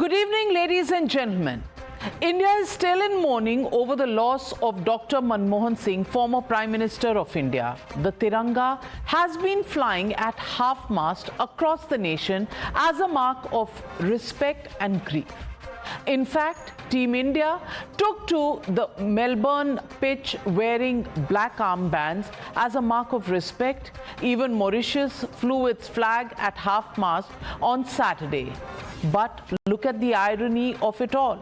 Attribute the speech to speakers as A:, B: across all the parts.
A: Good evening, ladies and gentlemen. India is still in mourning over the loss of Dr. Manmohan Singh, former Prime Minister of India. The Tiranga has been flying at half-mast across the nation as a mark of respect and grief. In fact, Team India took to the Melbourne pitch wearing black armbands as a mark of respect. Even Mauritius flew its flag at half-mast on Saturday. But look at the irony of it all.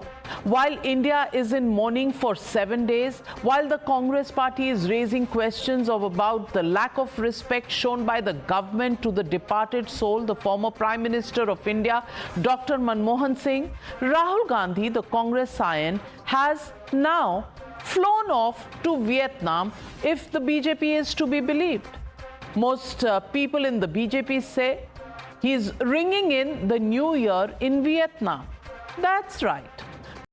A: While India is in mourning for 7 days, while the Congress party is raising questions about the lack of respect shown by the government to the departed soul, the former Prime Minister of India, Dr. Manmohan Singh, Rahul Gandhi, the Congress scion, has now flown off to Vietnam, if the BJP is to be believed. Most people in the BJP say he's ringing in the new year in Vietnam. That's right.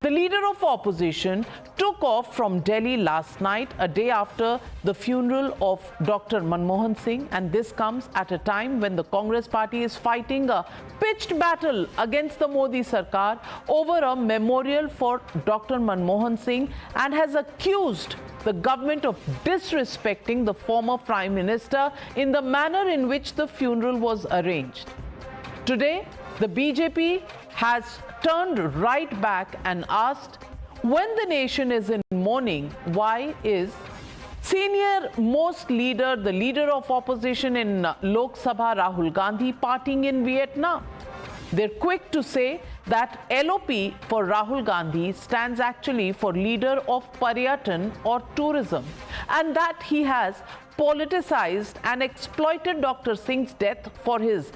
A: The leader of opposition took off from Delhi last night, a day after the funeral of Dr. Manmohan Singh, and this comes at a time when the Congress party is fighting a pitched battle against the Modi Sarkar over a memorial for Dr. Manmohan Singh and has accused the government of disrespecting the former Prime Minister in the manner in which the funeral was arranged. Today, the BJP has turned right back and asked, when the nation is in mourning, why is senior most leader, the leader of opposition in Lok Sabha, Rahul Gandhi, partying in Vietnam? They're quick to say that LOP for Rahul Gandhi stands actually for leader of Paryatan or tourism, and that he has politicized and exploited Dr. Singh's death for his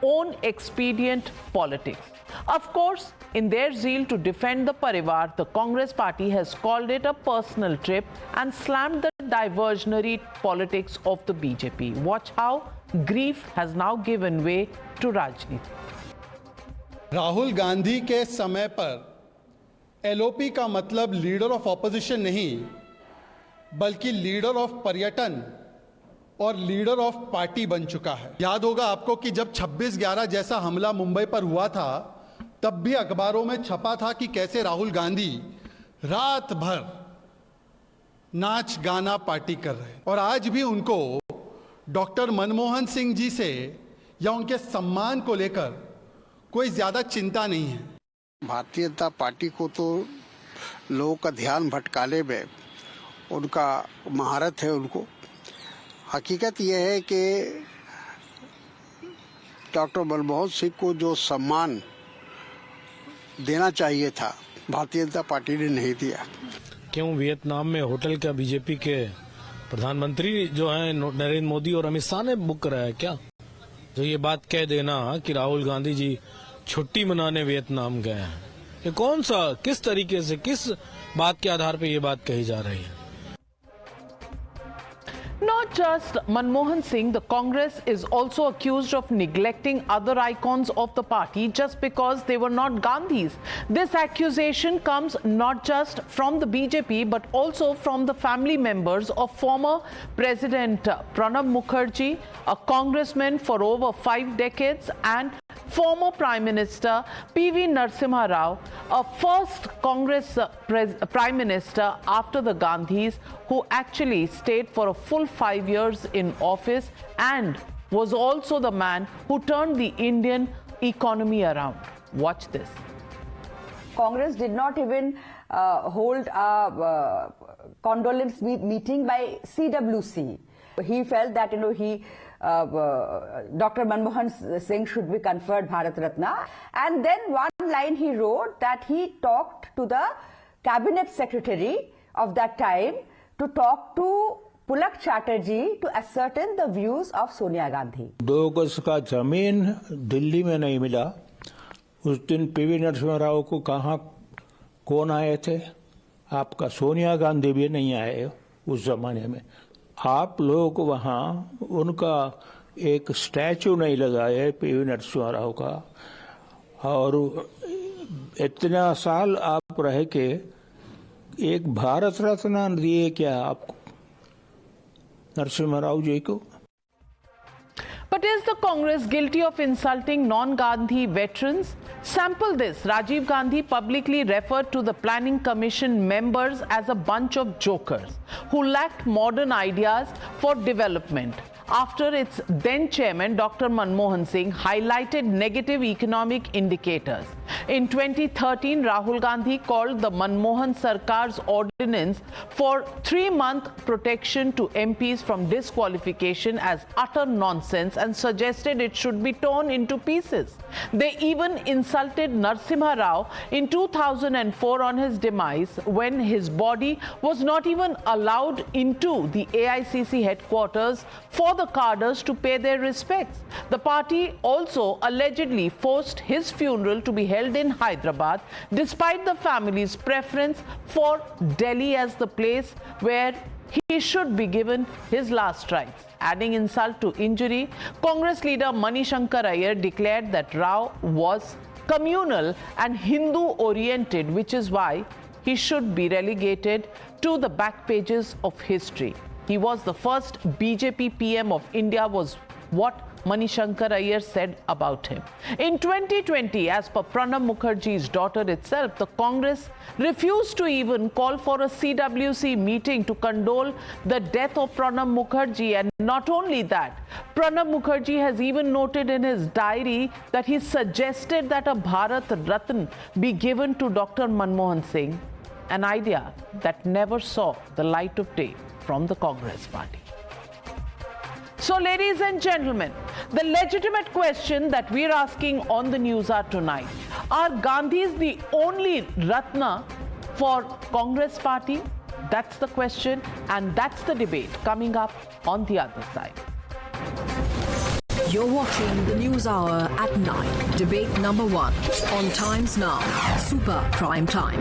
A: own expedient politics. Of course, in their zeal to defend the Parivar, the Congress party has called it a personal trip and slammed the diversionary politics of the BJP. Watch how grief has now given way to Rajniti.
B: Rahul Gandhi के समय पर LOP का मतलब leader of opposition नहीं, बल्कि leader of पर्यटन और leader of party बन चुका है। याद होगा आपको कि जब 26/11 जैसा हमला मुंबई पर हुआ था, तब भी अखबारों में छपा था कि कैसे राहुल गांधी रात भर नाच गाना पार्टी कर रहे हैं। और आज भी उनको डॉक्टर मनमोहन सिंह जी से या उनके सम्मान को लेकर कोई ज्यादा चिंता नहीं है।
C: भारतीय जनता पार्टी को तो लोगों का ध्यान भटकाने में उनका महारत है। उनको हकीकत यह है कि डॉक्टर मनमोहन सिंह को जो सम्मान देना चाहिए था, भारतीय जनता पार्टी ने नहीं दिया।
D: क्यों वियतनाम में होटल क्या बीजेपी के प्रधानमंत्री जो हैं नरेंद्र मोदी और अमित शाह ने बुक कराया क्या? जो ये बात कह देना कि राहुल गांधी जी छुट्टी मनाने वियतनाम गए हैं, ये कौन सा, किस तरीके से, किस बात के आधार पर ये बात कही जा रही है?
A: Not just Manmohan Singh, the Congress is also accused of neglecting other icons of the party just because they were not Gandhis. This accusation comes not just from the BJP but also from the family members of former President Pranab Mukherjee, a congressman for over 5 decades, and former Prime Minister PV Narasimha Rao, a first Congress Prime Minister after the Gandhis, who actually stayed for a full 5 years in office and was also the man who turned the Indian economy around. Watch this.
E: Congress did not even hold a condolence meeting by CWC. He felt that, Dr. Manmohan Singh should be conferred Bharat Ratna. And then one line he wrote that he talked to the cabinet secretary of that time to talk to Pulak Chatterjee to ascertain the views of Sonia Gandhi.
F: 2 गज का जमीन दिल्ली में नहीं मिला। उस दिन PV Narasimha Rao को कहाँ कौन आए थे? आपका सोनिया गांधी भी नहीं आए उस जमाने में। आप लोग वहाँ उनका एक स्टैचू नहीं लगाए पीवी नरसिम्हा राव का, और इतना साल आप रह के एक भारत रत्न दिए क्या आपको नरसिम्हा राव जी को?
A: But is the Congress guilty of insulting non-Gandhi veterans? Sample this. Rajiv Gandhi publicly referred to the Planning Commission members as a bunch of jokers who lacked modern ideas for development, after its then chairman, Dr. Manmohan Singh, highlighted negative economic indicators. In 2013, Rahul Gandhi called the Manmohan Sarkar's ordinance for 3-month protection to MPs from disqualification as utter nonsense and suggested it should be torn into pieces. They even insulted Narasimha Rao in 2004 on his demise, when his body was not even allowed into the AICC headquarters for the cadres to pay their respects. The party also allegedly forced his funeral to be held in Hyderabad, despite the family's preference for Delhi as the place where he should be given his last rites. Adding insult to injury, Congress leader Manishankar Iyer declared that Rao was communal and Hindu-oriented, which is why he should be relegated to the back pages of history. He was the first BJP PM of India, was what Manishankar Iyer said about him. In 2020, as per Pranab Mukherjee's daughter itself, the Congress refused to even call for a CWC meeting to condole the death of Pranab Mukherjee. And not only that, Pranab Mukherjee has even noted in his diary that he suggested that a Bharat Ratna be given to Dr. Manmohan Singh, an idea that never saw the light of day from the Congress party. So, ladies and gentlemen, the legitimate question that we're asking on the Newshour tonight: are Gandhis the only Ratna for Congress party? That's the question, and that's the debate coming up on the other side.
G: You're watching the Newshour at 9. Debate number 1 on Times Now, Super Prime Time.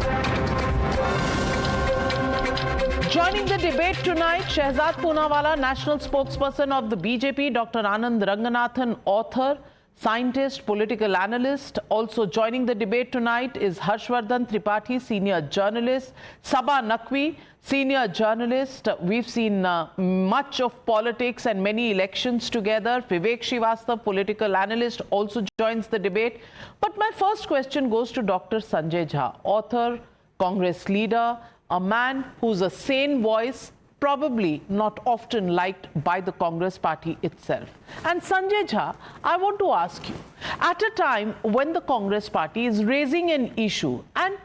A: Joining the debate tonight, Shehzad Poonawala, national spokesperson of the BJP, Dr. Anand Ranganathan, author, scientist, political analyst. Also joining the debate tonight is Harshvardhan Tripathi, senior journalist, Sabha Naqvi, senior journalist. We've seen much of politics and many elections together. Vivek Srivastava, political analyst, also joins the debate. But my first question goes to Dr. Sanjay Jha, author, Congress leader, a man who's a sane voice, probably not often liked by the Congress party itself. And Sanjay Jha, I want to ask you, at a time when the Congress party is raising an issue, and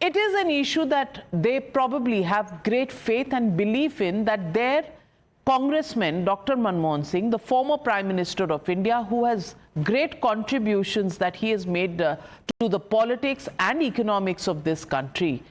A: it is an issue that they probably have great faith and belief in, that their congressman, Dr. Manmohan Singh, the former Prime Minister of India, who has great contributions that he has made to the politics and economics of this country,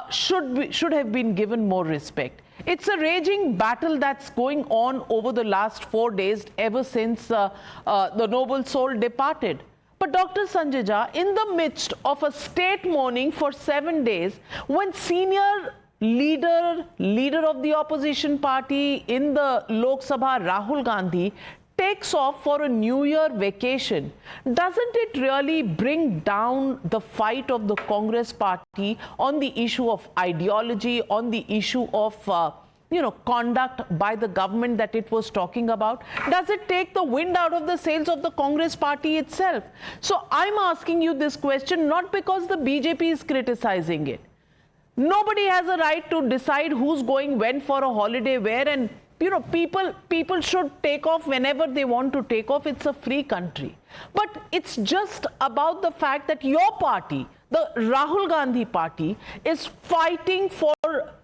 A: should have been given more respect. It's a raging battle that's going on over the last 4 days, ever since the noble soul departed. But Dr. Sanjay Jha, in the midst of a state mourning for 7 days, when senior leader of the opposition party in the Lok Sabha, Rahul Gandhi, takes off for a New Year vacation, doesn't it really bring down the fight of the Congress party on the issue of ideology, on the issue of conduct by the government that it was talking about? Does it take the wind out of the sails of the Congress party itself? So I'm asking you this question not because the BJP is criticizing it. Nobody has a right to decide who's going when for a holiday where, and people should take off whenever they want to take off. It's a free country. But it's just about the fact that your party, the Rahul Gandhi party, is fighting for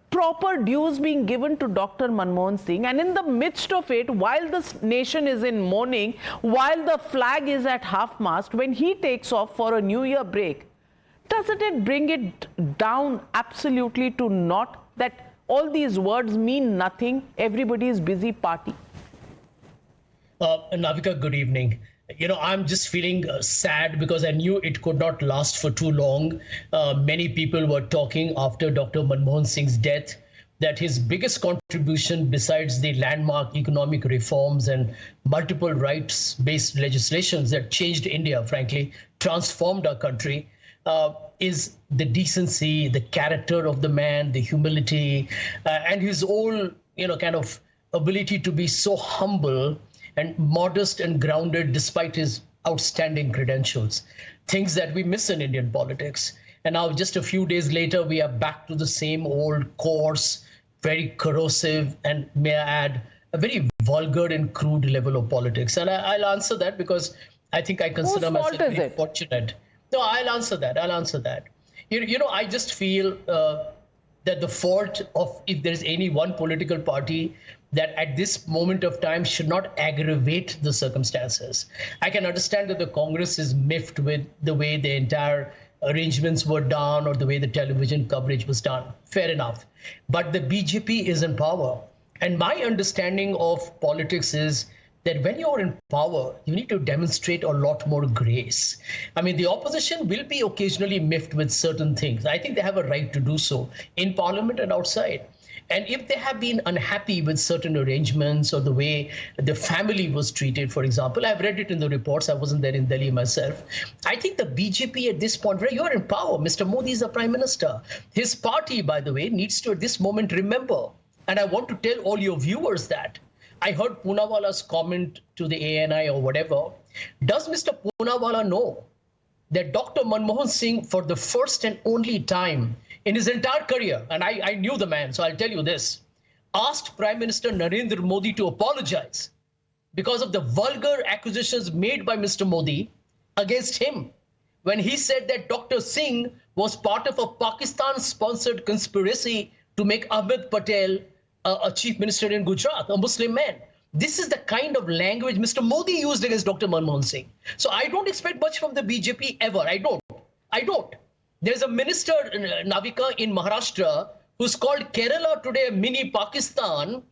A: proper dues being given to Dr. Manmohan Singh. And in the midst of it, while the nation is in mourning, while the flag is at half-mast, when he takes off for a New Year break, doesn't it bring it down absolutely to naught, that all these words mean nothing, everybody is busy party?
H: Navika, good evening. I'm just feeling sad because I knew it could not last for too long. Many people were talking after Dr. Manmohan Singh's death that his biggest contribution, besides the landmark economic reforms and multiple rights-based legislations that changed India, frankly, transformed our country, is the decency, the character of the man, the humility, and his whole, kind of ability to be so humble and modest and grounded despite his outstanding credentials. Things that we miss in Indian politics. And now just a few days later, we are back to the same old coarse, very corrosive, and may I add, a very vulgar and crude level of politics. And I'll answer that because I think I consider myself very fortunate. No, I'll answer that. You know, I just feel that the fault of, if there's any one political party that at this moment of time should not aggravate the circumstances. I can understand that the Congress is miffed with the way the entire arrangements were done or the way the television coverage was done. Fair enough. But the BJP is in power. And my understanding of politics is that when you're in power, you need to demonstrate a lot more grace. I mean, the opposition will be occasionally miffed with certain things. I think they have a right to do so in parliament and outside. And if they have been unhappy with certain arrangements or the way the family was treated, for example, I've read it in the reports. I wasn't there in Delhi myself. I think the BJP at this point, where you're in power, Mr. Modi is the prime minister. His party, by the way, needs to at this moment remember, and I want to tell all your viewers that, I heard Poonawala's comment to the ANI or whatever. Does Mr. Poonawala know that Dr. Manmohan Singh, for the first and only time in his entire career, and I knew the man, so I'll tell you this, asked Prime Minister Narendra Modi to apologize because of the vulgar accusations made by Mr. Modi against him when he said that Dr. Singh was part of a Pakistan-sponsored conspiracy to make Ahmed Patel a chief minister in Gujarat, a Muslim man. This is the kind of language Mr. Modi used against Dr. Manmohan Singh. So I don't expect much from the BJP ever. I don't. There's a minister, Navika, in Maharashtra, who's called Kerala today, mini Pakistan,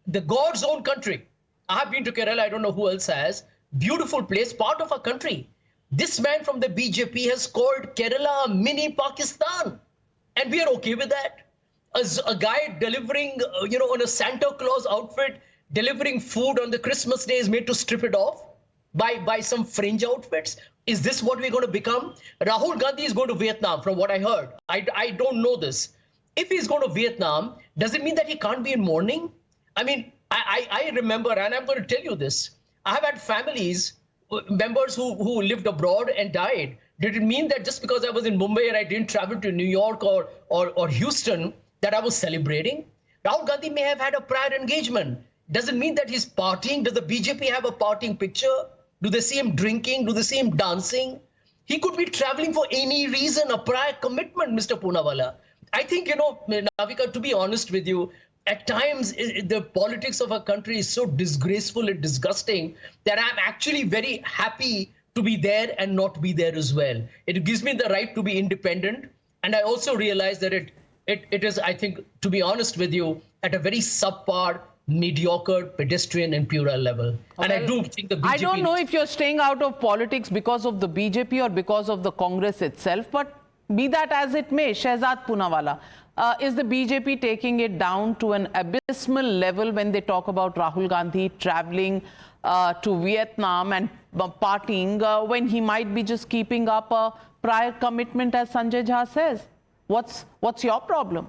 H: the God's own country. I have been to Kerala. I don't know who else has. Beautiful place, part of our country. This man from the BJP has called Kerala a mini Pakistan. And we are okay with that. As a guy delivering, on a Santa Claus outfit, delivering food on the Christmas day is made to strip it off by some fringe outfits. Is this what we're going to become? Rahul Gandhi is going to Vietnam, from what I heard. I don't know this. If he's going to Vietnam, does it mean that he can't be in mourning? I mean, I remember, and I'm going to tell you this, I have had families, members who lived abroad and died. Did it mean that just because I was in Mumbai and I didn't travel to New York or Houston, that I was celebrating? Rahul Gandhi may have had a prior engagement. Doesn't mean that he's partying. Does the BJP have a partying picture? Do they see him drinking? Do they see him dancing? He could be traveling for any reason, a prior commitment, Mr. Poonawala. I think, Navika, to be honest with you, at times the politics of our country is so disgraceful and disgusting that I'm actually very happy to be there and not be there as well. It gives me the right to be independent. And I also realize that it is, I think, to be honest with you, at a very subpar, mediocre, pedestrian and puerile level. Okay. And I do think the BJP... I
A: don't know if you're staying out of politics because of the BJP or because of the Congress itself, but be that as it may, Shehzad Poonawala, is the BJP taking it down to an abysmal level when they talk about Rahul Gandhi traveling to Vietnam and partying when he might be just keeping up a prior commitment, as Sanjay Jha says? What's your problem?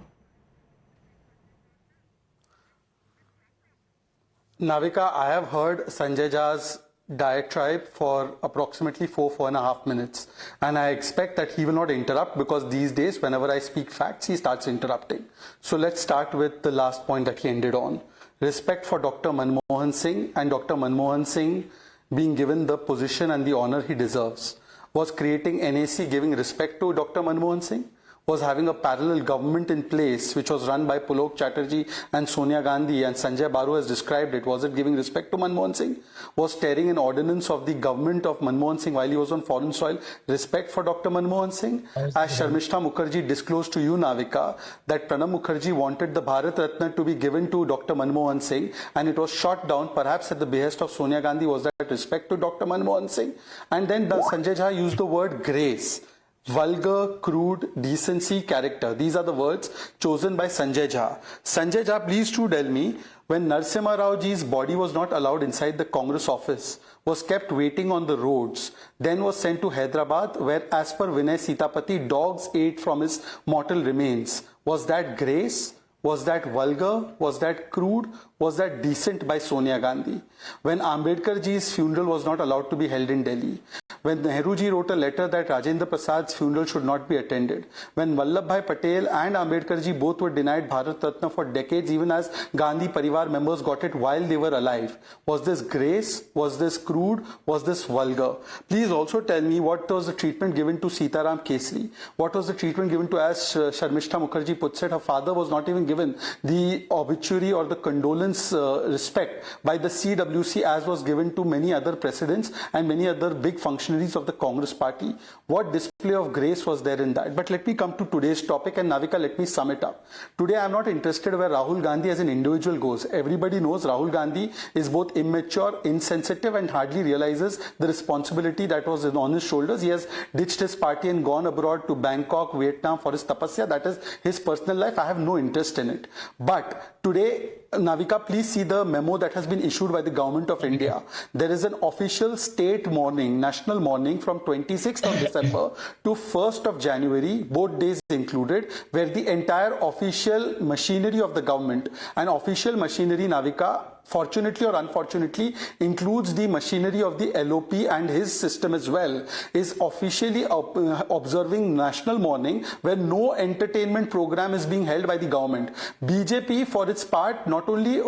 B: Navika, I have heard Sanjay Jha's diatribe for approximately 4.5 minutes. And I expect that he will not interrupt because these days, whenever I speak facts, he starts interrupting. So let's start with the last point that he ended on. Respect for Dr. Manmohan Singh and Dr. Manmohan Singh being given the position and the honor he deserves. Was creating NAC giving respect to Dr. Manmohan Singh? Was having a parallel government in place which was run by Pulok Chatterjee and Sonia Gandhi, and Sanjay Baru has described it. Was it giving respect to Manmohan Singh? Was tearing an ordinance of the government of Manmohan Singh while he was on foreign soil respect for Dr. Manmohan Singh? As Sharmishta Mukherjee disclosed to you, Navika, that Pranab Mukherjee wanted the Bharat Ratna to be given to Dr. Manmohan Singh and it was shot down perhaps at the behest of Sonia Gandhi. Was that respect to Dr. Manmohan Singh? And then Sanjay Jha used the word grace. Vulgar, crude, decency, character. These are the words chosen by Sanjay Jha. Sanjay Jha, please to tell me, when Narasimha Rao ji's body was not allowed inside the Congress office, was kept waiting on the roads, then was sent to Hyderabad, where as per Vinay Sitapati, dogs ate from his mortal remains. Was that grace? Was that vulgar? Was that crude? Was that decent by Sonia Gandhi? When Ambedkar ji's funeral was not allowed to be held in Delhi, when Nehru ji wrote a letter that Rajendra Prasad's funeral should not be attended, when Vallabhbhai Patel and Ambedkar ji both were denied Bharat Ratna for decades, even as Gandhi Parivar members got it while they were alive. Was this grace? Was this crude? Was this vulgar? Please also tell me what was the treatment given to Sitaram Kesri? What was the treatment given to, as Sharmishta Mukherjee puts it, her father was not even given the obituary or the condolence respect by the CWC as was given to many other presidents and many other big functionaries of the Congress party. What display of grace was there in that? But let me come to today's topic, and Navika, let me sum it up. Today I am not interested where Rahul Gandhi as an individual goes. Everybody knows Rahul Gandhi is both immature, insensitive, and hardly realizes the responsibility that was on his shoulders. He has ditched his party and gone abroad to Bangkok, Vietnam for his tapasya. That is his personal life. I have no interest in it. But today, Navika, please see the memo that has been issued by the government of India. There is an official state mourning, national mourning from 26th of December to 1st of January, both days included, where the entire official machinery of the government, and official machinery, Navika, fortunately or unfortunately, includes the machinery of the LOP and his system as well, is officially observing national mourning where no entertainment program is being held by the government. BJP, for its part, not only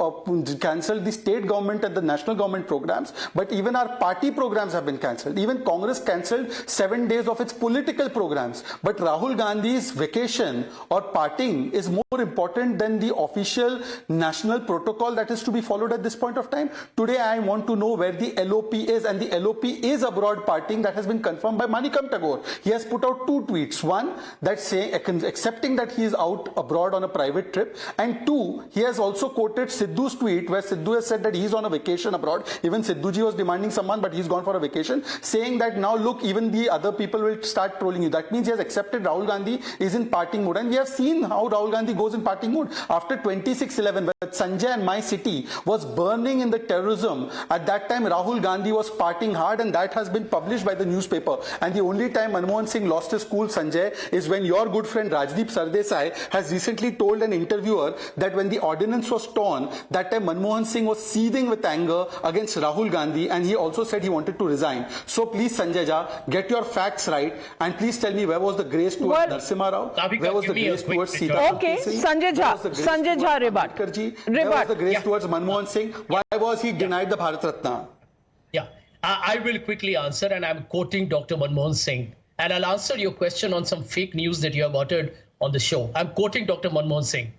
B: cancelled the state government and the national government programs, but even our party programs have been cancelled. Even Congress cancelled 7 days of its political programs. But Rahul Gandhi's vacation or partying is more important than the official national protocol that is to be followed at this point of time. Today I want to know where the LOP is, and the LOP is abroad partying. That has been confirmed by Manikam Tagore. He has put out 2 tweets. One, that saying, accepting that he is out abroad on a private trip, and 2, he has also quoted Sidhu's tweet where Sidhu has said that he is on a vacation abroad. Even Sidhuji was demanding someone, but he's gone for a vacation, saying that now look, even the other people will start trolling you. That means he has accepted Rahul Gandhi is in partying mode, and we have seen how Rahul Gandhi goes in partying mode. After 26/11, where Sanjay and my city was burning in the terrorism, at that time Rahul Gandhi was partying hard, and that has been published by the newspaper. And the only time Manmohan Singh lost his cool, Sanjay, is when your good friend Rajdeep Sardesai has recently told an interviewer that when the ordinance was torn, that time Manmohan Singh was seething with anger against Rahul Gandhi, and he also said he wanted to resign. So please, Sanjay Jha, get your facts right, and please tell me where was the grace towards Narasimha Rao? Where was the grace towards Sita?
E: Okay, Sanjay Jha, rebut.
B: Where was the grace towards Manmohan Singh? Why was he denied the Bharat Ratna?
H: Yeah, I will quickly answer, and I'm quoting Dr. Manmohan Singh. And I'll answer your question on some fake news that you have uttered on the show. I'm quoting Dr. Manmohan Singh.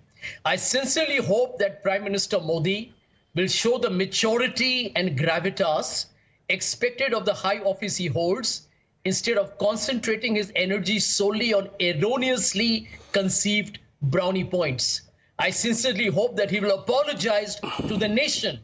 H: I sincerely hope that Prime Minister Modi will show the maturity and gravitas expected of the high office he holds, instead of concentrating his energy solely on erroneously conceived brownie points. I sincerely hope that he will apologize to the nation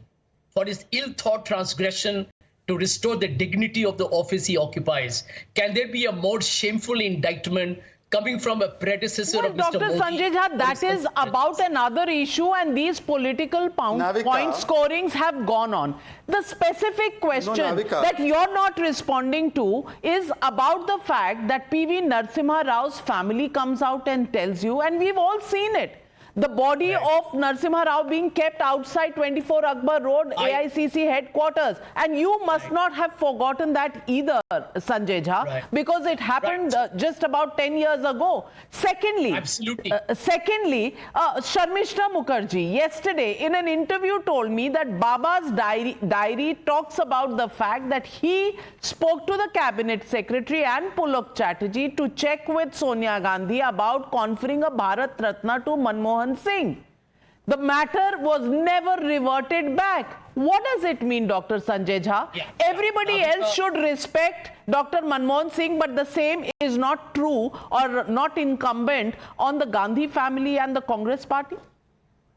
H: for his ill-thought transgression to restore the dignity of the office he occupies. Can there be a more shameful indictment coming from a predecessor of Mr.
A: Dr.
H: Modi?
A: Sanjay Jha, that is about another issue, and these political point scorings have gone on. The specific question that you're not responding to is about the fact that PV Narasimha Rao's family comes out and tells you, and we've all seen it, the body of Narasimha Rao being kept outside 24 Akbar Road, AICC headquarters. And you must not have forgotten that either, Sanjay Jha, because it happened just about 10 years ago. Secondly, Sharmishta Mukherjee yesterday in an interview told me that Baba's diary talks about the fact that he spoke to the cabinet secretary and Pulak Chatterjee to check with Sonia Gandhi about conferring a Bharat Ratna to Manmohan Singh. The matter was never reverted back. What does it mean, Dr. Sanjay Jha? Everybody else should respect Dr. Manmohan Singh, but the same is not true or not incumbent on the Gandhi family and the Congress party?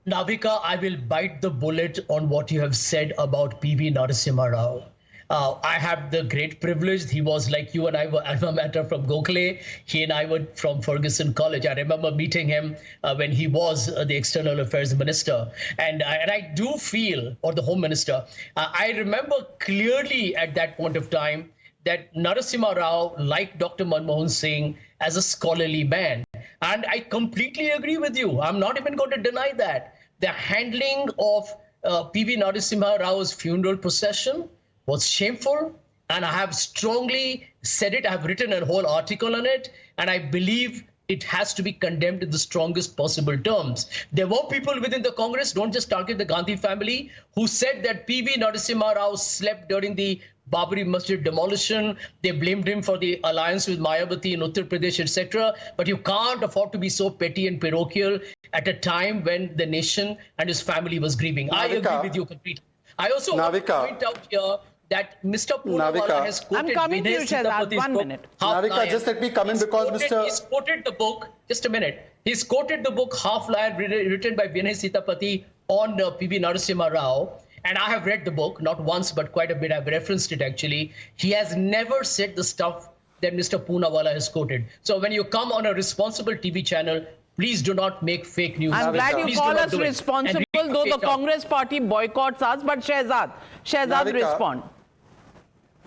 H: Navika, I will bite the bullet on what you have said about PV Narasimha Rao. I have the great privilege. He was, like you and I, were alma mater from Gokhale. He and I were from Ferguson College. I remember meeting him when he was the External Affairs Minister. And I do feel, or the Home Minister, I remember clearly at that point of time that Narasimha Rao, like Dr. Manmohan Singh, as a scholarly man, And I completely agree with you. I'm not even going to deny that. The handling of PV Narasimha Rao's funeral procession was shameful. And I have strongly said it. I have written a whole article on it. And I believe it has to be condemned in the strongest possible terms. There were people within the Congress, don't just target the Gandhi family, who said that PV Narasimha Rao slept during the Babri Masjid demolition. They blamed him for the alliance with Mayawati in Uttar Pradesh, etc. But you can't afford to be so petty and parochial at a time when the nation and his family was grieving. I agree with you completely. I also want to point out here that Mr. Poonawala has quoted Vinay Sitapathi's book,
A: 1 minute.
B: Navika, just let me come in because Mr.
H: He's quoted the book, just a minute. He's quoted the book Half Lion written by Vinay Sitapati on PV Narasimha Rao. And I have read the book, not once, but quite a bit. I've referenced it actually. He has never said the stuff that Mr. Poonawala has quoted. So when you come on a responsible TV channel, please do not make fake news.
A: I'm glad you call us responsible, though the Congress party boycotts us. But Shehzad, respond.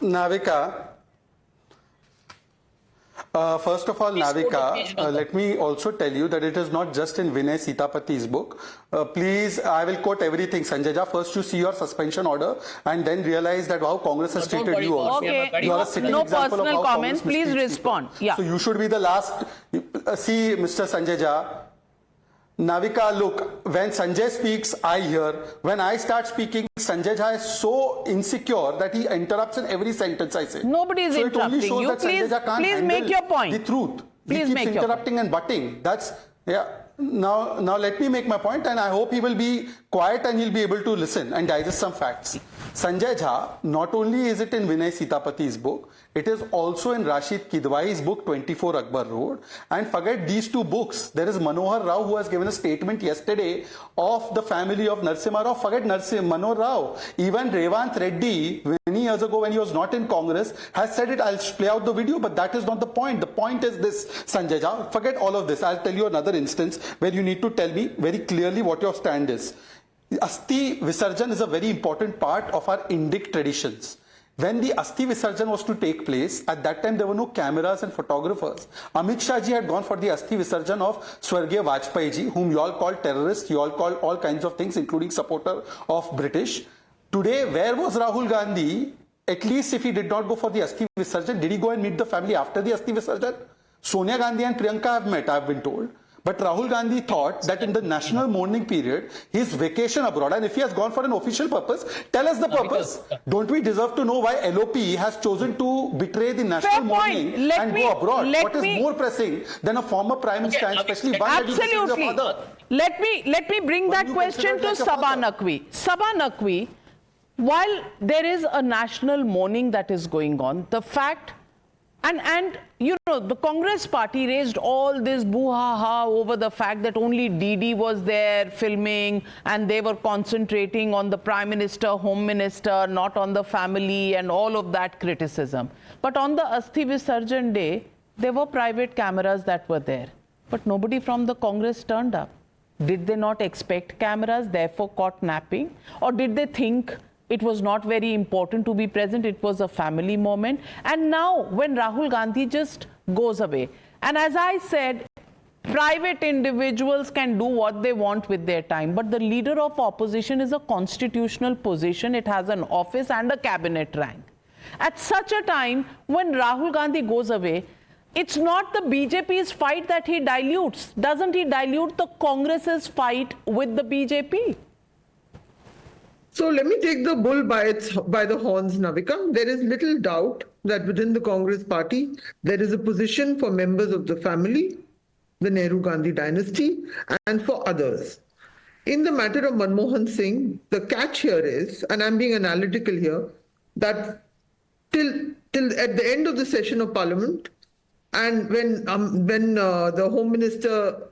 B: Navika, first of all, Navika, let me also tell you that it is not just in Vinay Sitapati's book. Please, I will quote everything. Sanjay, first you see your suspension order and then realize that how Congress has treated you also.
A: Okay,
B: You are a sitting
A: no
B: example of
A: personal
B: how
A: comments.
B: Congress
A: Please
B: mistreats
A: respond.
B: people.
A: Yeah.
B: So you should be the last. See, Mr. Sanjay, Navika, look, when Sanjay speaks, I hear. When I start speaking, Sanjay Jha is so insecure that he interrupts in every sentence I say.
A: Nobody is interrupting you.
B: That
A: Please make your point.
B: The truth.
A: Please
B: he
A: make
B: keeps
A: your
B: interrupting and butting. That's, yeah. Now let me make my point, and I hope he will be quiet and he'll be able to listen and digest some facts. Sanjay Jha, not only is it in Vinay Sitapati's book, it is also in Rashid Kidwai's book 24 Akbar Road. And forget these two books. There is Manohar Rao who has given a statement yesterday of the family of Narasimha Rao. Forget Manohar Rao. Even Revanth Reddy, many years ago when he was not in Congress, has said it. I'll play out the video, but that is not the point. The point is this, Sanjay Jha. Forget all of this. I'll tell you another instance where you need to tell me very clearly what your stand is. Asti Visarjan is a very important part of our Indic traditions. When the Asti Visarjan was to take place, at that time there were no cameras and photographers. Amit Shah ji had gone for the Asti Visarjan of Swargya Vajpayee ji, whom you all call terrorist, you all call all kinds of things, including supporter of British. Today, where was Rahul Gandhi? At least if he did not go for the Asti Visarjan, did he go and meet the family after the Asti Visarjan? Sonia Gandhi and Priyanka have met, I have been told. But Rahul Gandhi thought that in the national mourning period, his vacation abroad, and if he has gone for an official purpose, tell us the purpose. Don't we deserve to know why LOP has chosen to betray the national mourning and go abroad? What is more pressing than a former Prime Minister, and especially one that is the father?
A: Let me bring that question to Sabah Naqvi. Sabah Naqvi, while there is a national mourning that is going on, the fact and you know, the Congress party raised all this boo-ha-ha over the fact that only DD was there filming and they were concentrating on the Prime Minister, Home Minister, not on the family, and all of that criticism. But on the Asti Visarjan day, there were private cameras that were there. But nobody from the Congress turned up. Did they not expect cameras, therefore caught napping? Or did they think it was not very important to be present, it was a family moment? And now when Rahul Gandhi just goes away, and as I said, private individuals can do what they want with their time, but the leader of opposition is a constitutional position. It has an office and a cabinet rank. At such a time, when Rahul Gandhi goes away, it's not the BJP's fight that he dilutes. Doesn't he dilute the Congress's fight with the BJP?
I: So let me take the bull by the horns, Navika. There is little doubt that within the Congress party, there is a position for members of the family, the Nehru-Gandhi dynasty, and for others. In the matter of Manmohan Singh, the catch here is, and I'm being analytical here, that till at the end of the session of Parliament, and when the Home Minister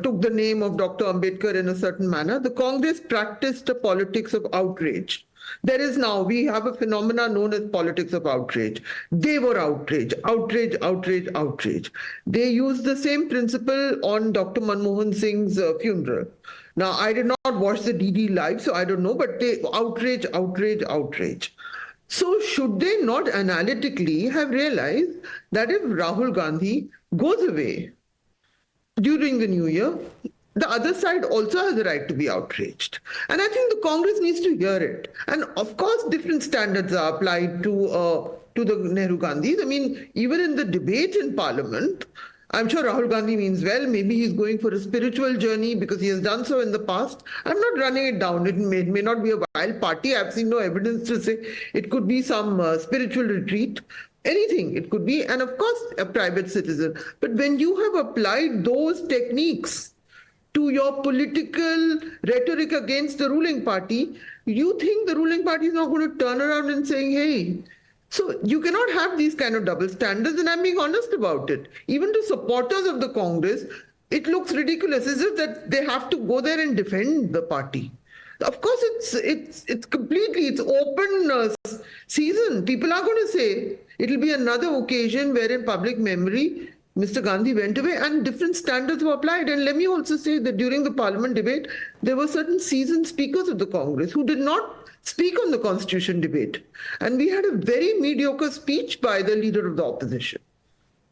I: took the name of Dr. Ambedkar in a certain manner, the Congress practiced a politics of outrage. We have a phenomena known as politics of outrage. They were outrage. They used the same principle on Dr. Manmohan Singh's funeral. Now, I did not watch the DD live, so I don't know, but they outrage. So should they not analytically have realized that if Rahul Gandhi goes away, during the new year, the other side also has a right to be outraged. And I think the Congress needs to hear it. And of course, different standards are applied to the Nehru Gandhis. I mean, even in the debate in Parliament, I'm sure Rahul Gandhi means well. Maybe he's going for a spiritual journey because he has done so in the past. I'm not running it down. It may not be a wild party. I've seen no evidence to say it could be some spiritual retreat. Anything it could be. And of course, a private citizen. But when you have applied those techniques to your political rhetoric against the ruling party, you think the ruling party is not going to turn around and saying, hey, so you cannot have these kind of double standards, and I'm being honest about it. Even to supporters of the Congress, it looks ridiculous, as if that they have to go there and defend the party. Of course, it's completely, it's open season. People are going to say it'll be another occasion where in public memory, Mr. Gandhi went away and different standards were applied. And let me also say that during the Parliament debate, there were certain seasoned speakers of the Congress who did not speak on the Constitution debate. And we had a very mediocre speech by the leader of the opposition.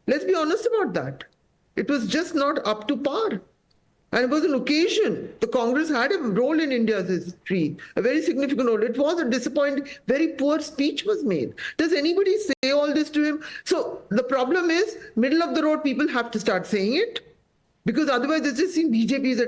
I: Let's be honest about that. It was just not up to par. And it was an occasion. The Congress had a role in India's history, a very significant role. It was a disappointing, very poor speech was made. Does anybody say all this to him? So the problem is, middle of the road, people have to start saying it. Because otherwise it's just seen BJP is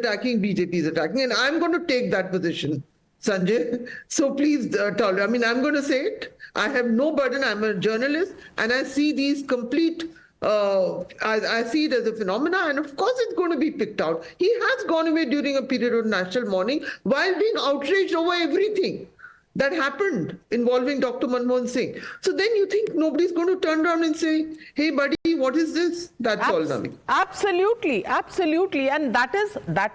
I: attacking, and I'm going to take that position, Sanjay. So please, I mean, I'm going to say it. I have no burden. I'm a journalist, and I see these complete, I see it as a phenomena, and of course it's going to be picked out. He has gone away during a period of national mourning while being outraged over everything that happened involving Dr. Manmohan Singh. So then you think nobody's going to turn around and say, hey, buddy, what is this? That's all, Navika.
A: Absolutely, absolutely. And that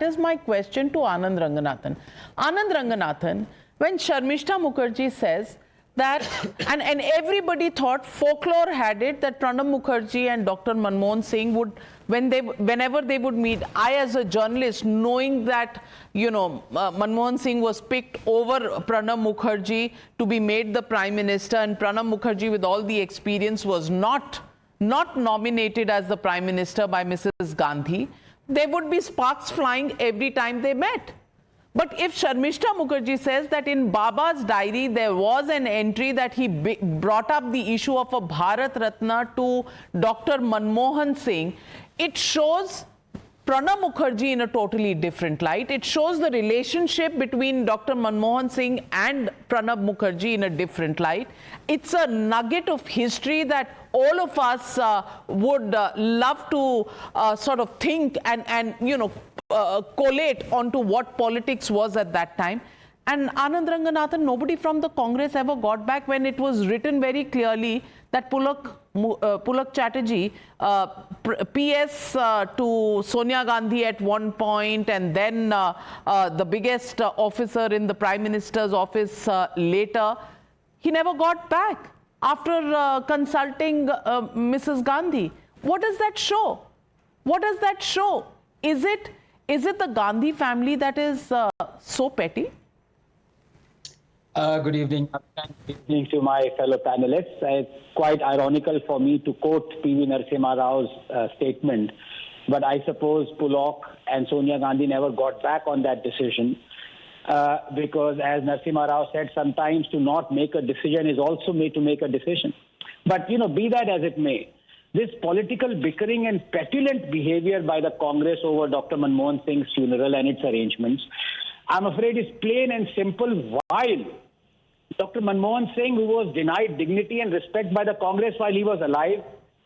A: is my question to Anand Ranganathan. Anand Ranganathan, when Sharmishta Mukherjee says that, and everybody thought, folklore had it, that Pranab Mukherjee and Dr. Manmohan Singh would, whenever they would meet, I as a journalist, knowing that, you know, Manmohan Singh was picked over Pranab Mukherjee to be made the Prime Minister, and Pranab Mukherjee with all the experience was not nominated as the Prime Minister by Mrs. Gandhi, there would be sparks flying every time they met. But if Sharmishta Mukherjee says that in Baba's diary there was an entry that he brought up the issue of a Bharat Ratna to Dr. Manmohan Singh, it shows Pranab Mukherjee in a totally different light. It shows the relationship between Dr. Manmohan Singh and Pranab Mukherjee in a different light. It's a nugget of history that all of us would love to sort of think and you know, collate onto what politics was at that time. And Anand Ranganathan, nobody from the Congress ever got back when it was written very clearly that Pulak Chatterjee PS to Sonia Gandhi at one point, and then the biggest officer in the Prime Minister's office later, he never got back after consulting Mrs. Gandhi. What does that show? What does that show? Is it the Gandhi family that is so petty?
J: Good evening. Good evening to my fellow panelists. It's quite ironical for me to quote P.V. Narasimha Rao's statement, but I suppose Pulak and Sonia Gandhi never got back on that decision because, as Narasimha Rao said, sometimes to not make a decision is also made to make a decision. But, you know, be that as it may, this political bickering and petulant behavior by the Congress over Dr. Manmohan Singh's funeral and its arrangements, I'm afraid is plain and simple while Dr. Manmohan Singh, who was denied dignity and respect by the Congress while he was alive,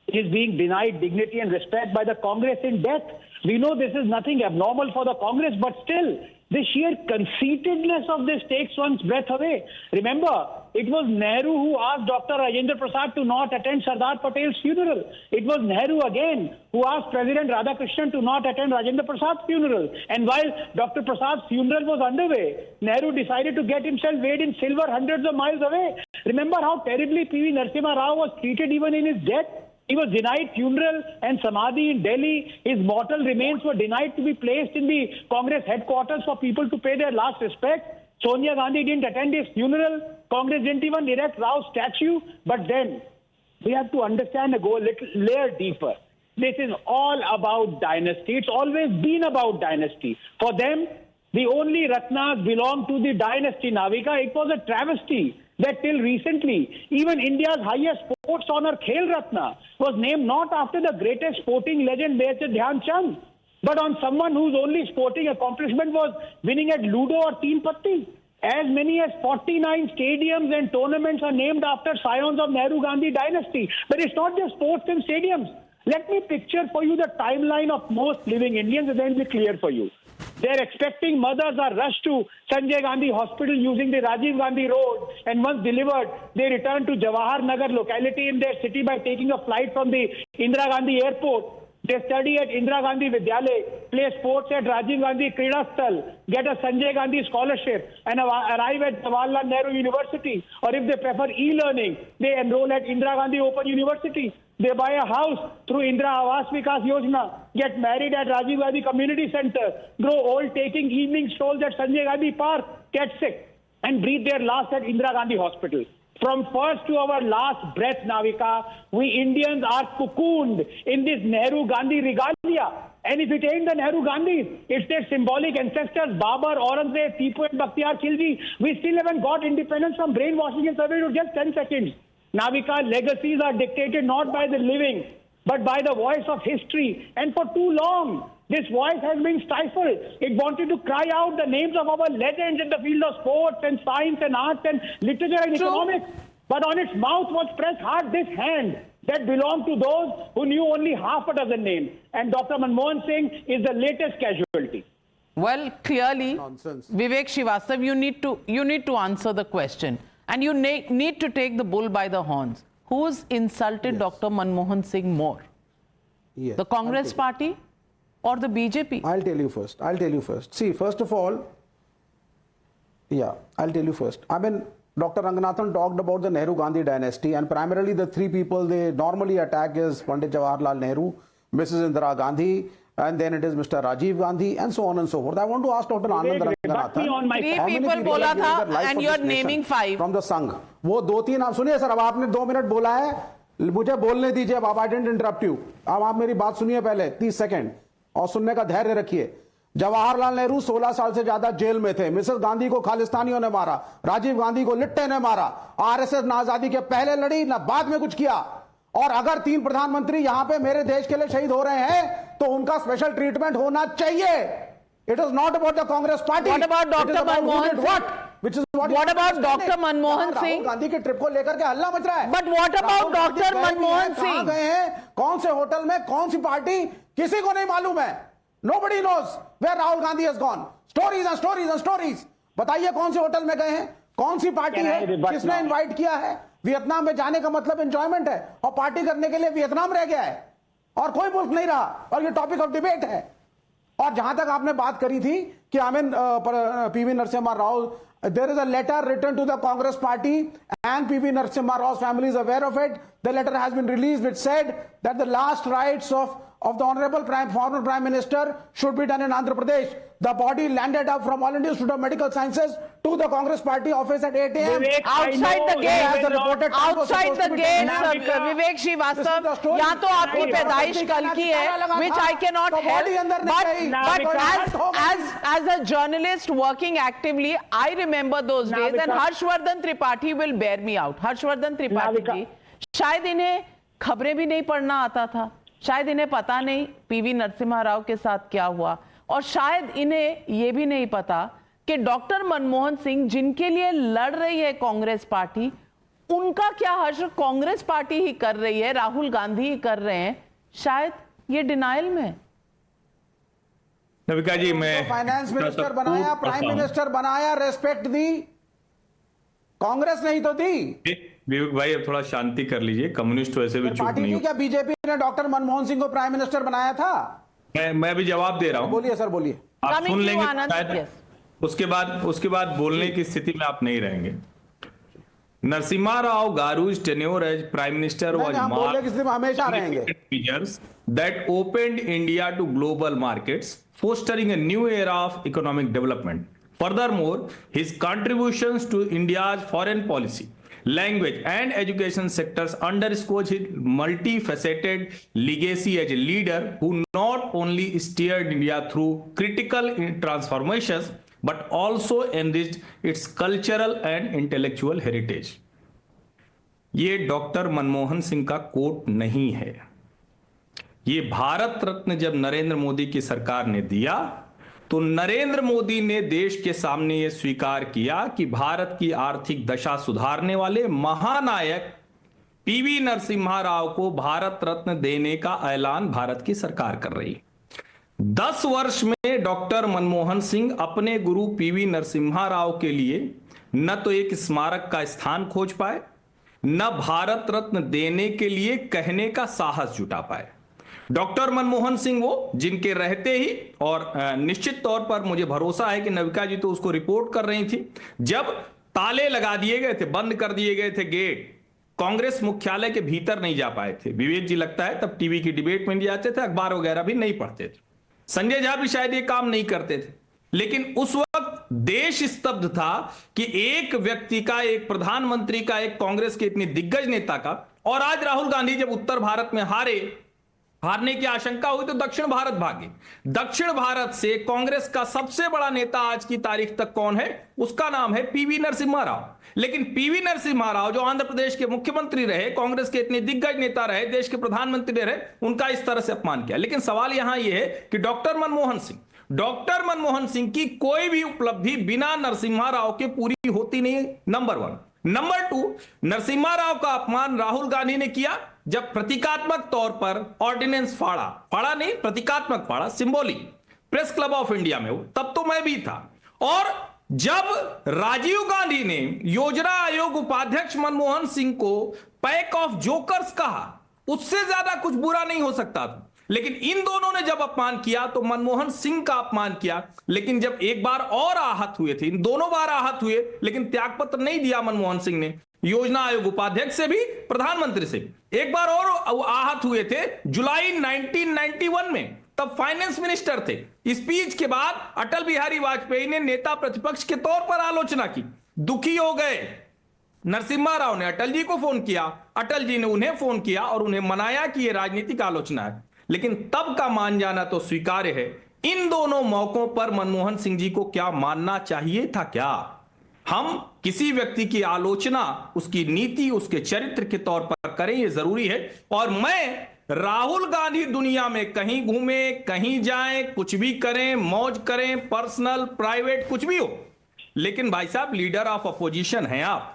J: is being denied dignity and respect by the Congress in death. We know this is nothing abnormal for the Congress, but still, the sheer conceitedness of this takes one's breath away. Remember, it was Nehru who asked Dr. Rajendra Prasad to not attend Sardar Patel's funeral. It was Nehru again who asked President Radhakrishnan to not attend Rajendra Prasad's funeral. And while Dr. Prasad's funeral was underway, Nehru decided to get himself weighed in silver hundreds of miles away. Remember how terribly P.V. Narasimha Rao was treated even in his death? He was denied funeral and samadhi in Delhi. His mortal remains were denied to be placed in the Congress headquarters for people to pay their last respect. Sonia Gandhi didn't attend his funeral. Congress didn't even erect Rao's statue. But then we have to understand and go a little layer deeper. This is all about dynasty. It's always been about dynasty. For them, the only Ratnas belong to the dynasty, Navika. It was a travesty that till recently, even India's highest sports honor, Khel Ratna, was named not after the greatest sporting legend, Major Dhyan Chand, but on someone whose only sporting accomplishment was winning at Ludo or Teen Patti. As many as 49 stadiums and tournaments are named after scions of Nehru Gandhi dynasty. But it's not just sports and stadiums. Let me picture for you the timeline of most living Indians, and then it'll be clear for you. Their expecting mothers are rushed to Sanjay Gandhi Hospital using the Rajiv Gandhi Road, and once delivered, they return to Jawahar Nagar locality in their city by taking a flight from the Indira Gandhi Airport. They study at Indira Gandhi Vidyalay, play sports at Rajiv Gandhi Krida Sthal, get a Sanjay Gandhi scholarship, and arrive at Jawaharlal Nehru University. Or if they prefer e-learning, they enroll at Indira Gandhi Open University. They buy a house through Indira Awas Vikas Yojana, get married at Rajiv Gandhi Community Center, grow old taking evening strolls at Sanjay Gandhi Park, get sick, and breathe their last at Indira Gandhi Hospital. From first to our last breath, Navika, we Indians are cocooned in this Nehru-Gandhi regalia. And if it ain't the Nehru Gandhis, it's their symbolic ancestors, Babar, Aurangzeb, Tipu and Bakhtiyar Khilji. We still haven't got independence from brainwashing and survey to just 10 seconds. Navika, legacies are dictated not by the living, but by the voice of history. And for too long, this voice has been stifled. It wanted to cry out the names of our legends in the field of sports and science and arts and literature and economics. But on its mouth was pressed hard this hand that belonged to those who knew only half a dozen names. And Dr. Manmohan Singh is the latest casualty.
A: Well, clearly, Vivek Srivastava, you need to answer the question. And you need to take the bull by the horns. Who's insulted Dr. Manmohan Singh more? The Congress party or the BJP?
K: I'll tell you first. See, first of all, I'll tell you first. I mean, Dr. Ranganathan talked about the Nehru-Gandhi dynasty, and primarily the three people they normally attack is Pandit Jawaharlal Nehru, Mrs. Indira Gandhi, and then it is Mr. Rajiv Gandhi, and so on and so forth. I want to ask Dr. Anand Ranganathan,
A: three people bola tha, and you are naming 5
K: from the Sangh. वो 2-3 आप सुनिए sir, अब आपने 2 minute बोला है, मुझे बोलने दीजिए अब, I didn't interrupt you. अब आप मेरी बात सुनिए पहले 30 सेकंड और सुनने का धैर्य रखिए। जवाहरलाल नेहरू 16 साल से ज्यादा जेल में थे। मिसेस गांधी को खालिस्तानियों ने मारा, राजीव गांधी को लिट्टे ने मारा, आरएसएस ना आजादी के पहले लड़ी ना बाद में कुछ किया। और अगर 3 प्रधानमंत्री यहां पे मेरे देश के लिए शहीद हो रहे हैं तो उनका स्पेशल ट्रीटमेंट होना चाहिए। It is not about the Congress party.
A: What about Dr. Manmohan Singh? What about Dr. Manmohan Singh?
K: Gandhi के ट्रिप को लेकर के हल्ला मच रहा है।
A: But what about Dr. Manmohan Singh?
K: कहां गए हैं, कौन से होटल में, कौन सी पार्टी, किसी को नहीं मालूम है। Nobody knows where Rahul Gandhi has gone. Stories and stories and stories. बताइए कौन से होटल में गए हैं, कौन सी पार्टी है, किसने इनवाइट किया है। वियतनाम में जाने का मतलब एंजॉयमेंट है और पार्टी करने के लिए वियतनाम रह गया है और कोई मुल्क नहीं रहा, और ये टॉपिक ऑफ डिबेट है। और जहां तक आपने बात करी थी कि I mean PV Narasimha Rao, there is a letter written to the Congress party and PV Narasimha Rao's family is aware of it. The letter has been released which said that the last rites of the Honorable former Prime Minister should be done in Andhra Pradesh. The body landed up from All India Institute of Medical Sciences to the Congress party office at 8 a.m.
A: Outside the gate, Vivek Srivastava, या तो आपकी पैदाइश कल की है, which I cannot help, but as a journalist working actively, I remember those days, and Harshvardhan Tripathi will bear me out. Harshvardhan Tripathi जी, शायद इन्हें खबरें भी नहीं पढ़ना आता था, शायद इन्हें पता नहीं पीवी नरसिम्हा राव के साथ क्या हुआ, और शायद इन्हें ये भी नहीं पता कि डॉक्टर मनमोहन सिंह जिनके लिए लड़ रही है कांग्रेस पार्टी, उनका क्या हश्र कांग्रेस पार्टी ही कर रही है, राहुल गांधी ही कर रहे हैं। शायद ये डिनाइल में।
L: नविका जी, मैं
K: फाइनेंस मिनिस्टर बनाया, प्राइम मिनिस्टर बनाया, रेस्पेक्ट दी, कांग्रेस नहीं तो दी।
L: विवेक भाई अब थोड़ा शांति कर लीजिए, कम्युनिस्ट वैसे भी चुप नहीं हो।
K: क्या बीजेपी ने डॉक्टर मनमोहन सिंह को प्राइम मिनिस्टर बनाया था?
L: मैं भी जवाब दे रहा हूँ।
K: बोलिए सर, बोलिए।
L: आप सुन लेंगे, उसके बाद बोलने की स्थिति में आप नहीं रहेंगे। Narasimha Rao garu's tenure as Prime Minister was marked that opened India to global markets, fostering a new era of economic development. Furthermore, his contributions to India's foreign policy language, and education sectors underscores his multifaceted legacy as a leader who not only steered India through critical transformations but also enriched its cultural and intellectual heritage. ये doctor Manmohan Singh का coat नहीं है। ये भारत रत्न जब नरेंद्र मोदी की सरकार ने दिया तो नरेंद्र मोदी ने देश के सामने यह स्वीकार किया कि भारत की आर्थिक दशा सुधारने वाले महानायक पीवी नरसिम्हा राव को भारत रत्न देने का ऐलान भारत की सरकार कर रही है। 10 वर्ष में डॉक्टर मनमोहन सिंह अपने गुरु पीवी नरसिम्हा राव के लिए न तो एक स्मारक का स्थान खोज पाए, न भारत रत्न देने के लिए कहने का साहस जुटा पाए। डॉक्टर मनमोहन सिंह वो जिनके रहते ही, और निश्चित तौर पर मुझे भरोसा है कि नविका जी तो उसको रिपोर्ट कर रही थी, जब ताले लगा दिए गए थे, बंद कर दिए गए थे गेट, कांग्रेस मुख्यालय के भीतर नहीं जा पाए थे। विवेक जी लगता है तब टीवी की डिबेट में नहीं जाते थे, अखबार वगैरह भी नहीं पढ़ते थे। संजय झा भी शायद ये काम नहीं करते थे। लेकिन उस वक्त देश स्तब्ध था कि एक व्यक्ति का, एक प्रधानमंत्री का, एक कांग्रेस के इतने दिग्गज नेता का। और आज राहुल गांधी जब उत्तर भारत में हारने की आशंका हुई तो दक्षिण भारत भागे। दक्षिण भारत से कांग्रेस का सबसे बड़ा नेता आज की तारीख तक कौन है? उसका नाम है पीवी नरसिम्हा राव। लेकिन पीवी नरसिम्हा राव जो आंध्र प्रदेश के मुख्यमंत्री रहे, कांग्रेस के इतने दिग्गज नेता रहे, देश के प्रधानमंत्री रहे, उनका इस तरह से अपमान किया। लेकिन सवाल यहां यह है कि डॉक्टर मनमोहन सिंह की कोई भी उपलब्धि बिना नरसिम्हा राव के पूरी होती नहीं, नंबर 1। नंबर 2, नरसिम्हा राव का अपमान राहुल गांधी ने किया जब प्रतीकात्मक तौर पर ऑर्डिनेंस फाड़ा नहीं, प्रतीकात्मक फाड़ा, symbolic, press club of India में, तब तो मैं भी था। और जब राजीव गांधी ने योजना आयोग उपाध्यक्ष मनमोहन सिंह को पैक ऑफ जोकर्स कहा, उससे ज्यादा कुछ बुरा नहीं हो सकता था। लेकिन इन दोनों ने जब अपमान किया तो मनमोहन सिंह का अपमान किया। लेकिन जब एक बार और आहत हुए थे, इन दोनों बार आहत हुए, लेकिन त्यागपत्र नहीं दिया मनमोहन सिंह ने, योजना आयोग उपाध्यक्ष से भी, प्रधानमंत्री से। एक बार और आहत हुए थे जुलाई 1991 में, तब फाइनेंस मिनिस्टर थे। स्पीच के बाद अटल बिहारी वाजपेयी ने नेता प्रतिपक्ष के तौर पर आलोचना की, दुखी हो गए। नरसिम्हा राव ने अटल जी को फोन किया, अटल जी ने उन्हें फोन किया और उन्हें मनाया कि यह राजनीतिक आलोचना है। लेकिन तब का मान जाना तो स्वीकार्य है। इन दोनों मौकों पर मनमोहन सिंह जी को क्या मानना चाहिए था? क्या हम किसी व्यक्ति की आलोचना उसकी नीति, उसके चरित्र के तौर पर करें, यह जरूरी है। और मैं राहुल गांधी दुनिया में कहीं घूमे, कहीं जाएं, कुछ भी करें, मौज करें, पर्सनल, प्राइवेट, कुछ भी हो, लेकिन भाई साहब लीडर ऑफ अपोजिशन हैं आप।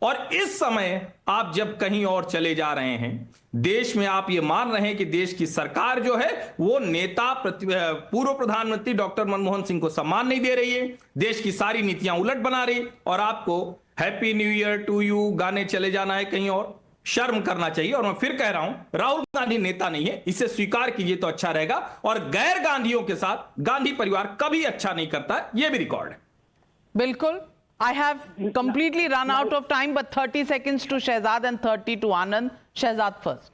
L: और इस समय आप जब कहीं और चले जा रहे हैं, देश में आप ये मान रहे हैं कि देश की सरकार जो है वो नेता पूर्व प्रधानमंत्री डॉक्टर मनमोहन सिंह को सम्मान नहीं दे रही है, देश की सारी नीतियां उलट बना रही, और आपको happy new year to you गाने चले जाना है कहीं और। शर्म करना चाहिए। और मैं फिर कह रहा हूं, राहुल गांधी नेता नहीं है, इसे स्वीकार कीजिए तो अच्छा रहेगा। और गैर गांधियों के साथ गांधी परिवार कभी अच्छा नहीं करता, यह भी रिकॉर्ड है।
A: बिल्कुल। I have completely run out of time, but 30 seconds to Shehzad and 30 to Anand. Shehzad first.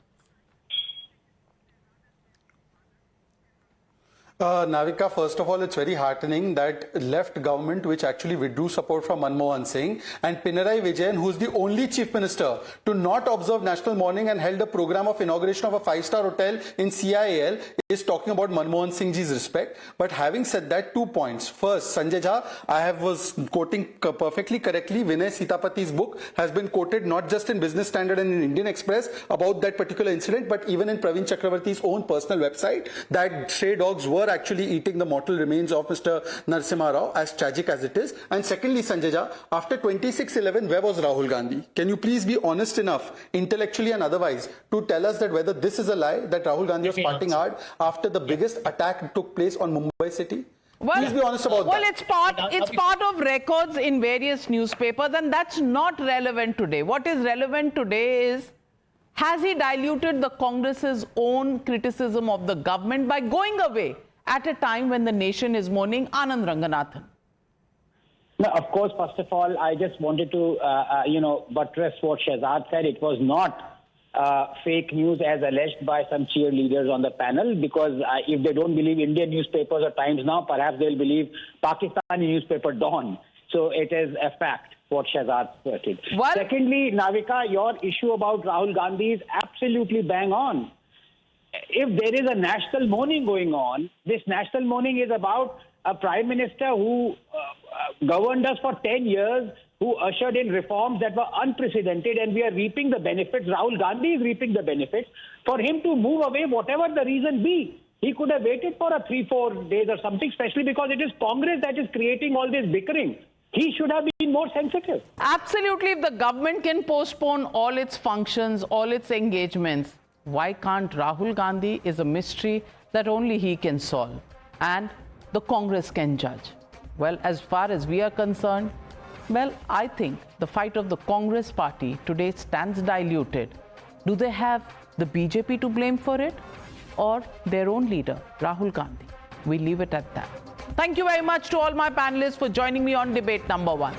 B: Navika, first of all, it's very heartening that left government, which actually withdrew support from Manmohan Singh, and Pinarayi Vijayan, who's the only chief minister to not observe national mourning and held a program of inauguration of a 5-star hotel in CIAL, is talking about Manmohan Singh ji's respect. But having said that, 2 points. First, Sanjay Jha, was quoting perfectly correctly. Vinay Sitapati's book has been quoted not just in Business Standard and in Indian Express about that particular incident, but even in Praveen Chakravarti's own personal website, that stray dogs were actually eating the mortal remains of Mr. Narasimha Rao, as tragic as it is. And secondly, Sanjay Jha, after 26/11, where was Rahul Gandhi? Can you please be honest enough, intellectually and otherwise, to tell us that whether this is a lie, that Rahul Gandhi was partying hard after the biggest attack took place on Mumbai city?
A: Well,
B: please be honest about that.
A: Well, it's part of records in various newspapers, and that's not relevant today. What is relevant today is, has he diluted the Congress's own criticism of the government by going away at a time when the nation is mourning? Anand Ranganathan.
J: No, of course, first of all, I just wanted to, buttress what Shehzad said. It was not fake news as alleged by some cheerleaders on the panel, because if they don't believe Indian newspapers or Times Now, perhaps they'll believe Pakistani newspaper Dawn. So it is a fact. what Shahzad asserted.
A: Well,
J: secondly, Navika, your issue about Rahul Gandhi is absolutely bang on. If there is a national mourning going on, this national mourning is about a Prime Minister who governed us for 10 years, who ushered in reforms that were unprecedented, and we are reaping the benefits. Rahul Gandhi is reaping the benefits. For him to move away, whatever the reason be, he could have waited for 3-4 days or something, especially because it is Congress that is creating all this bickering. He should have been more sensitive.
A: Absolutely. If the government can postpone all its functions, all its engagements, why can't Rahul Gandhi is a mystery that only he can solve and the Congress can judge. Well, as far as we are concerned, well, I think the fight of the Congress party today stands diluted. Do they have the BJP to blame for it or their own leader, Rahul Gandhi? We leave it at that. Thank you very much to all my panelists for joining me on debate number 1.